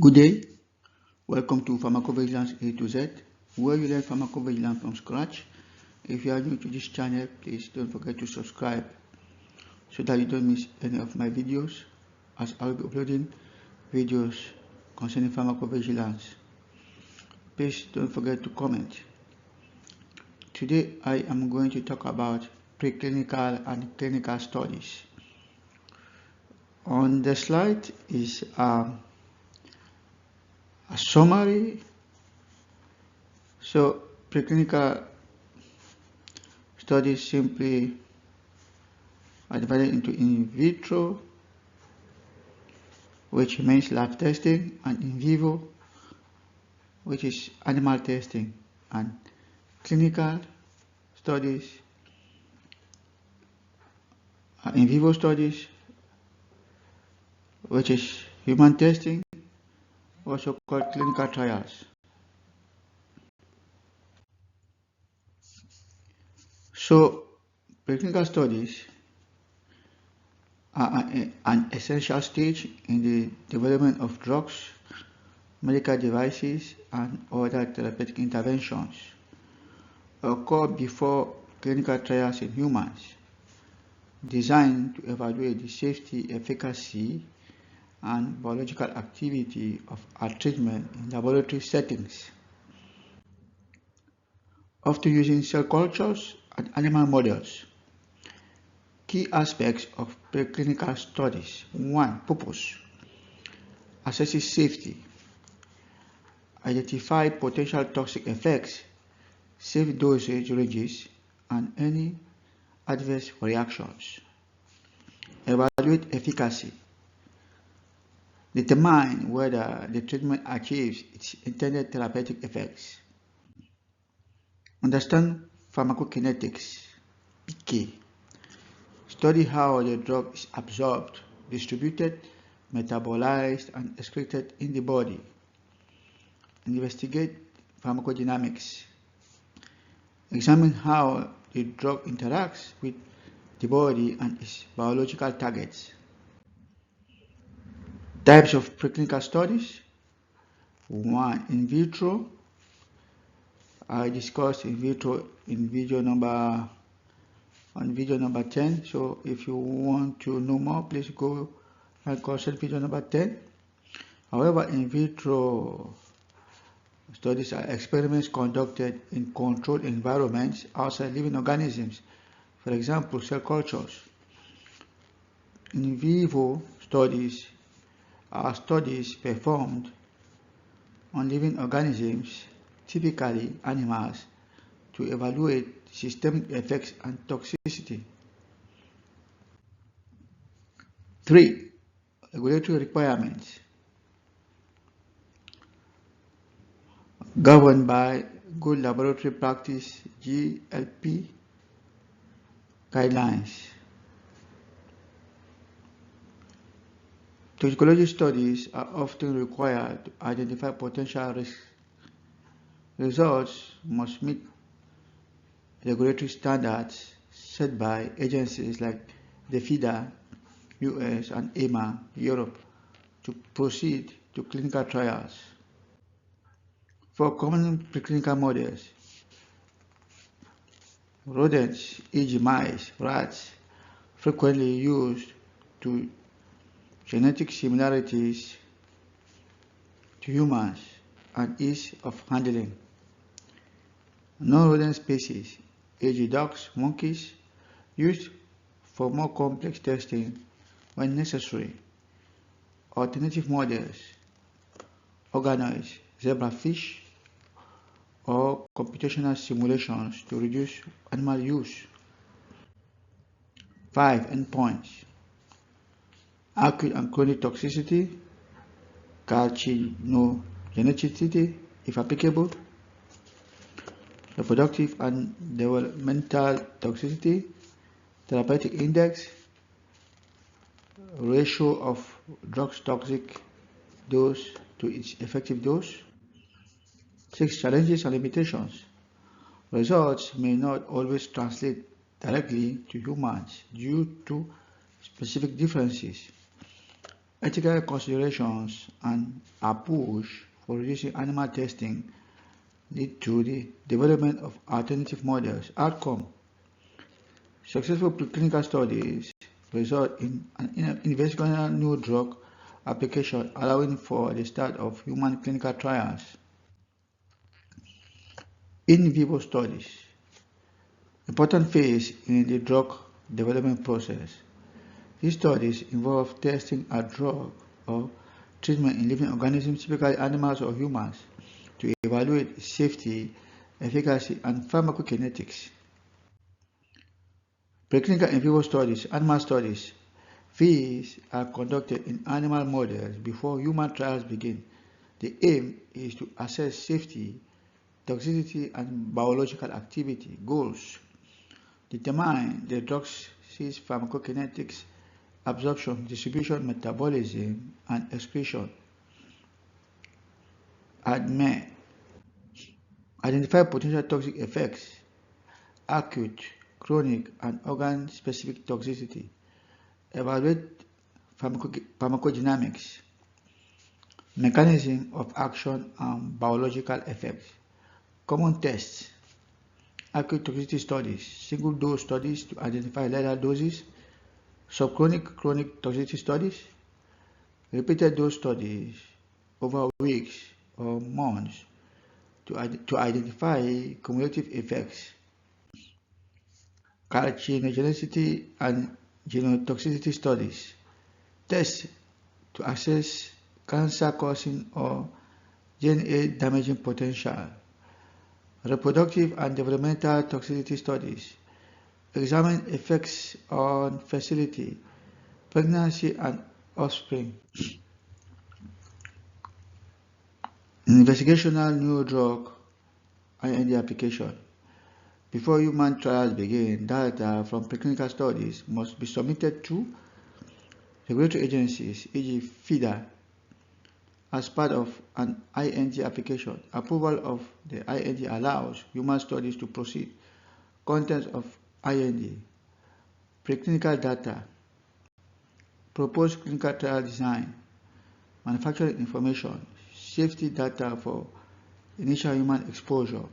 Good day, welcome to Pharmacovigilance A to Z, where you learn pharmacovigilance from scratch. If you are new to this channel, please don't forget to subscribe so that you don't miss any of my videos, as I will be uploading videos concerning pharmacovigilance. Please don't forget to comment. Today I am going to talk about preclinical and clinical studies. On the slide is a summary. So preclinical studies simply are divided into in vitro, which means lab testing, and in vivo, which is animal testing, and clinical studies, in vivo studies, which is human testing, also called clinical trials. So preclinical studies are an essential stage in the development of drugs, medical devices, and other therapeutic interventions. Occur before clinical trials in humans, designed to evaluate the safety, efficacy, and biological activity of our treatment in laboratory settings, often using cell cultures and animal models. Key aspects of preclinical studies. 1. Purpose: assesses safety, identify potential toxic effects, safe dosage ranges, and any adverse reactions. Evaluate efficacy, determine whether the treatment achieves its intended therapeutic effects. Understand pharmacokinetics, PK. Study how the drug is absorbed, distributed, metabolized, and excreted in the body. Investigate pharmacodynamics. Examine how the drug interacts with the body and its biological targets. Types of preclinical studies. 1. In vitro. I discussed in vitro in video number 10. So if you want to know more, please go and consult video number 10. However, in vitro studies are experiments conducted in controlled environments outside living organisms, for example, cell cultures. In vivo studies are studies performed on living organisms, typically animals, to evaluate systemic effects and toxicity. 3. Regulatory requirements. Governed by Good Laboratory Practice (GLP) guidelines. Toxicology studies are often required to identify potential risks. Results must meet regulatory standards set by agencies like the FIDA, US, and EMA, Europe, to proceed to clinical trials. For common preclinical models, rodents, e.g. mice, rats, frequently used to genetic similarities to humans and ease of handling. Non-rodent species, e.g. dogs, monkeys, used for more complex testing when necessary. Alternative models, organoids, zebrafish, or computational simulations to reduce animal use. 5. Endpoints: acute and chronic toxicity, carcinogenicity if applicable, reproductive and developmental toxicity, therapeutic index, ratio of drug's toxic dose to its effective dose. 6. Challenges and limitations. Results may not always translate directly to humans due to specific differences. Ethical considerations and a push for reducing animal testing lead to the development of alternative models. Outcome: successful preclinical studies result in an investigational new drug application, allowing for the start of human clinical trials. In vivo studies, important phase in the drug development process. These studies involve testing a drug or treatment in living organisms, typically animals or humans, to evaluate safety, efficacy, and pharmacokinetics. Preclinical in vivo studies, animal studies. These are conducted in animal models before human trials begin. The aim is to assess safety, toxicity, and biological activity. Goals: determine the drug's pharmacokinetics, absorption, distribution, metabolism, and excretion. Identify potential toxic effects, acute, chronic, and organ-specific toxicity. Evaluate pharmacodynamics, mechanism of action, and biological effects. Common tests: acute toxicity studies, single-dose studies to identify lethal doses, subchronic chronic toxicity studies, repeated dose studies over weeks or months to identify cumulative effects, carcinogenicity and genotoxicity studies, tests to assess cancer-causing or DNA damaging potential, reproductive and developmental toxicity studies, examine effects on fertility, pregnancy, and offspring. Investigational new drug IND application. Before human trials begin, data from preclinical studies must be submitted to regulatory agencies, e.g. FIDA, as part of an IND application. Approval of the IND allows human studies to proceed. Contents of IND: preclinical data, proposed clinical trial design, manufacturing information, safety data for initial human exposure,